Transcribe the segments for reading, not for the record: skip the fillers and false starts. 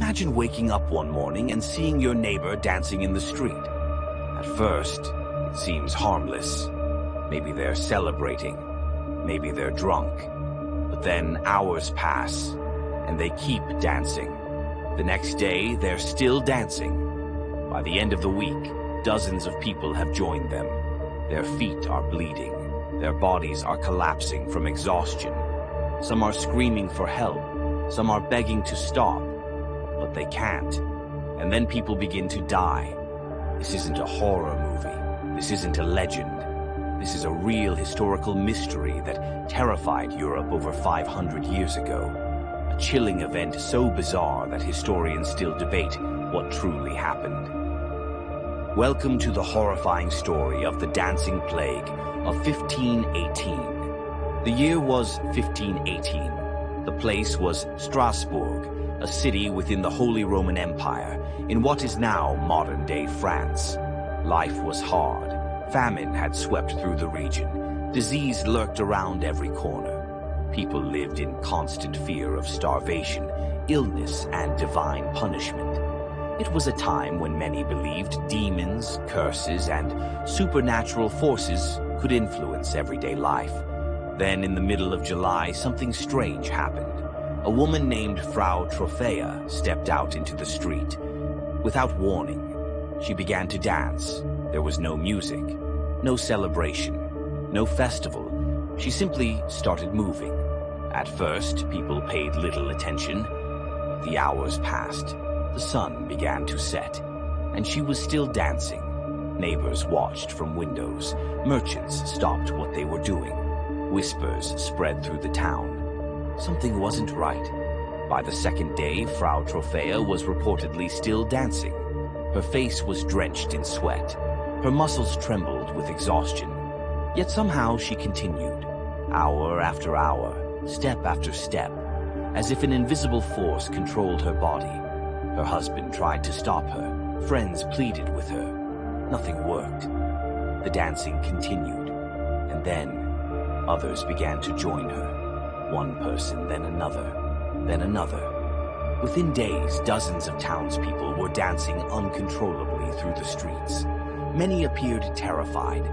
Imagine waking up one morning and seeing your neighbor dancing in the street. At first, it seems harmless. Maybe they're celebrating. Maybe they're drunk. But then hours pass, and they keep dancing. The next day, they're still dancing. By the end of the week, dozens of people have joined them. Their feet are bleeding. Their bodies are collapsing from exhaustion. Some are screaming for help. Some are begging to stop. But they can't. And then people begin to die. This isn't a horror movie. This isn't a legend. This is a real historical mystery that terrified Europe over 500 years ago. A chilling event so bizarre that historians still debate what truly happened. Welcome to the horrifying story of the Dancing Plague of 1518. The year was 1518. The place was Strasbourg, a city within the Holy Roman Empire, in what is now modern-day France. Life was hard. Famine had swept through the region. Disease lurked around every corner. People lived in constant fear of starvation, illness, and divine punishment. It was a time when many believed demons, curses, and supernatural forces could influence everyday life. Then, in the middle of July, something strange happened. A woman named Frau Trophea stepped out into the street. Without warning, she began to dance. There was no music, no celebration, no festival. She simply started moving. At first, people paid little attention. The hours passed. The sun began to set, and she was still dancing. Neighbors watched from windows. Merchants stopped what they were doing. Whispers spread through the town. Something wasn't right. By the second day, Frau Trophea was reportedly still dancing. Her face was drenched in sweat. Her muscles trembled with exhaustion. Yet somehow she continued, hour after hour, step after step, as if an invisible force controlled her body. Her husband tried to stop her. Friends pleaded with her. Nothing worked. The dancing continued, and then others began to join her. One person, then another, then another. Within days, dozens of townspeople were dancing uncontrollably through the streets. Many appeared terrified.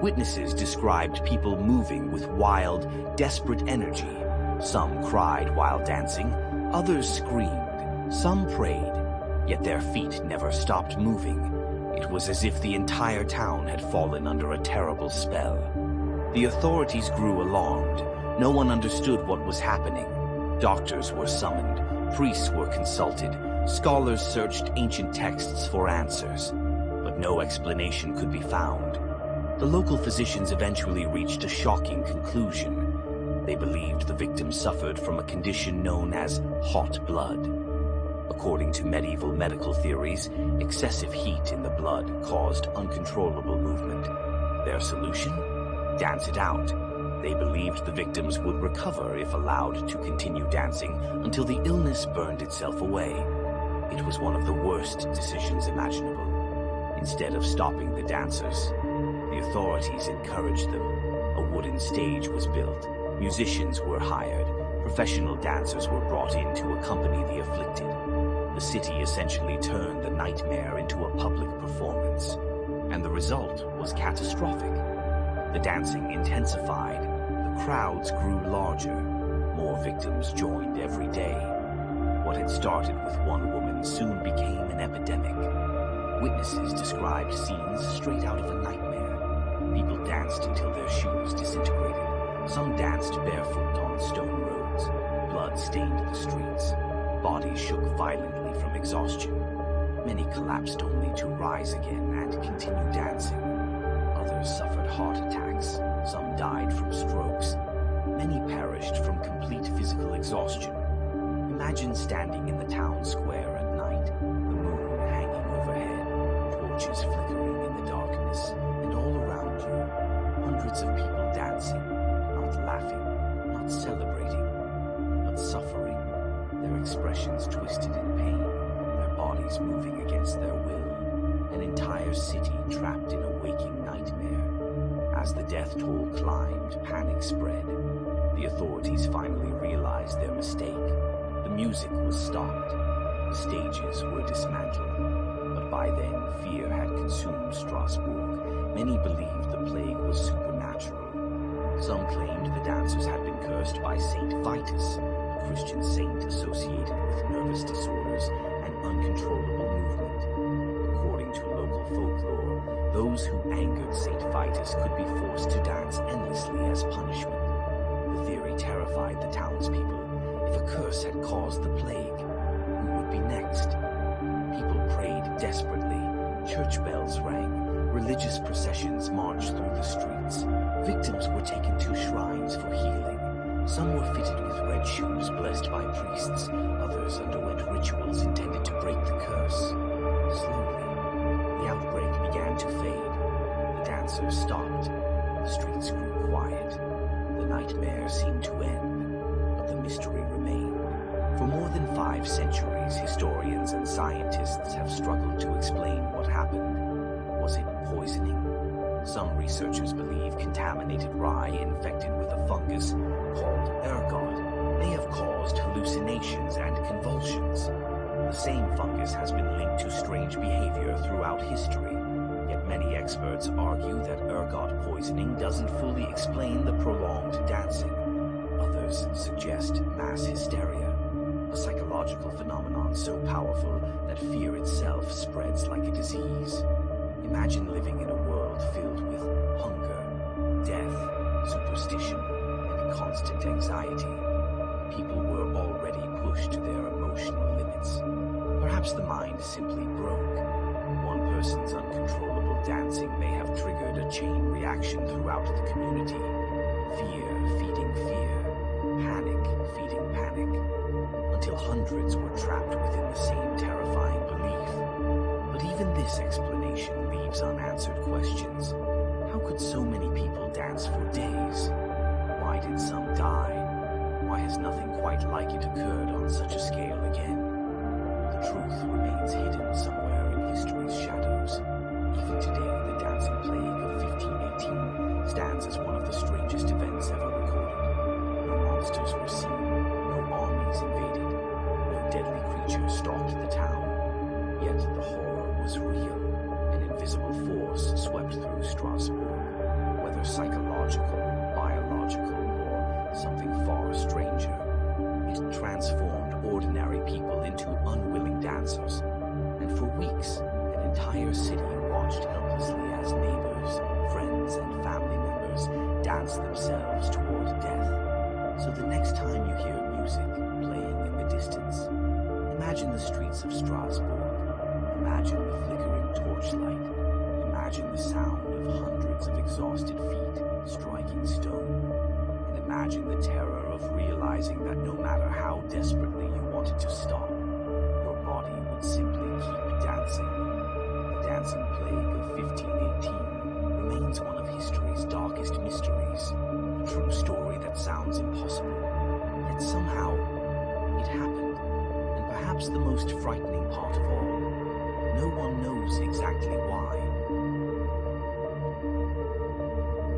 Witnesses described people moving with wild, desperate energy. Some cried while dancing, others screamed, some prayed, yet their feet never stopped moving. It was as if the entire town had fallen under a terrible spell. The authorities grew alarmed. No one understood what was happening. Doctors were summoned, priests were consulted, scholars searched ancient texts for answers, but no explanation could be found. The local physicians eventually reached a shocking conclusion. They believed the victim suffered from a condition known as hot blood. According to medieval medical theories, excessive heat in the blood caused uncontrollable movement. Their solution? Dance it out. They believed the victims would recover if allowed to continue dancing until the illness burned itself away. It was one of the worst decisions imaginable. Instead of stopping the dancers, the authorities encouraged them. A wooden stage was built. Musicians were hired. Professional dancers were brought in to accompany the afflicted. The city essentially turned the nightmare into a public performance. And the result was catastrophic. The dancing intensified. The crowds grew larger. More victims joined every day. What had started with one woman soon became an epidemic. Witnesses described scenes straight out of a nightmare. People danced until their shoes disintegrated. Some danced barefoot on stone roads. Blood stained the streets. Bodies shook violently from exhaustion. Many collapsed only to rise again and continue dancing. Others suffered heart attacks. Some died from strokes. Many perished from complete physical exhaustion. Imagine standing in the town square at night, the moon hanging overhead, torches flickering in the darkness, and all around you, hundreds of people dancing, not laughing, not celebrating, but suffering, their expressions twisted in pain, their bodies moving against their will, an entire city trapped in a waking nightmare. As the death toll climbed, panic spread. The authorities finally realized their mistake. The music was stopped. The stages were dismantled, but by then fear had consumed Strasbourg. Many believed the plague was supernatural. Some claimed the dancers had been cursed by Saint Vitus, a Christian saint associated with nervous disorders and uncontrollable movement. According to local folklore, those who angered Saint Vitus could be forced to dance endlessly as punishment. The theory terrified the townspeople. If a curse had caused the plague, who would be next? People prayed desperately. Church bells rang. Religious processions marched through the streets. Victims were taken to shrines for healing. Some were fitted with red shoes blessed by priests. Others underwent rituals intended to break the curse. Slowly, the outbreak began to fade. The dancers stopped. The streets grew quiet. The nightmare seemed to end, but the mystery remained. For more than 5 centuries, historians and scientists have struggled to explain what happened. Was it poisoning? Some researchers believe contaminated rye infected with a fungus called ergot may have caused hallucinations and convulsions. The same fungus has been linked to strange behavior throughout history, yet many experts argue that ergot poisoning doesn't fully explain the prolonged dancing. Others suggest mass hysteria, a psychological phenomenon so powerful that fear itself spreads like a disease. Imagine living in a world filled with hunger, death, superstition, and constant anxiety. People were already pushed to their emotional limits. Perhaps the mind simply broke. One person's uncontrollable dancing may have triggered a chain reaction throughout the community. Fear feeding fear, panic feeding panic, until hundreds were trapped within the same terrifying belief. But even this explanation leaves unanswered questions. How could so many people dance for days? Why did some die? Why has nothing quite like it occurred on such a scale again? The truth remains hidden somewhere in history's shadows. Even today, the dancing plague of 1518 stands as one of the strangest events ever recorded. No monsters were seen, no armies invaded, no deadly creatures stalked the town. Yet the horror was real. An invisible force swept through Strasbourg. Whether psychological, biological, or something far stranger, it transformed ordinary people into unwilling dancers. And for weeks, an entire city watched helplessly as neighbors, friends, and family members danced themselves toward death. So the next time you hear music playing in the distance, imagine the streets of Strasbourg. Imagine the flickering torchlight. Imagine the sound of hundreds of exhausted feet striking stone. And imagine the terror of realizing that no matter how desperately you wanted to stop, your body would simply keep dancing. The dancing plague of 1518 remains one of history's darkest mysteries. A true story that sounds impossible, yet somehow it happened. And perhaps the most frightening part of all, no one knows exactly why.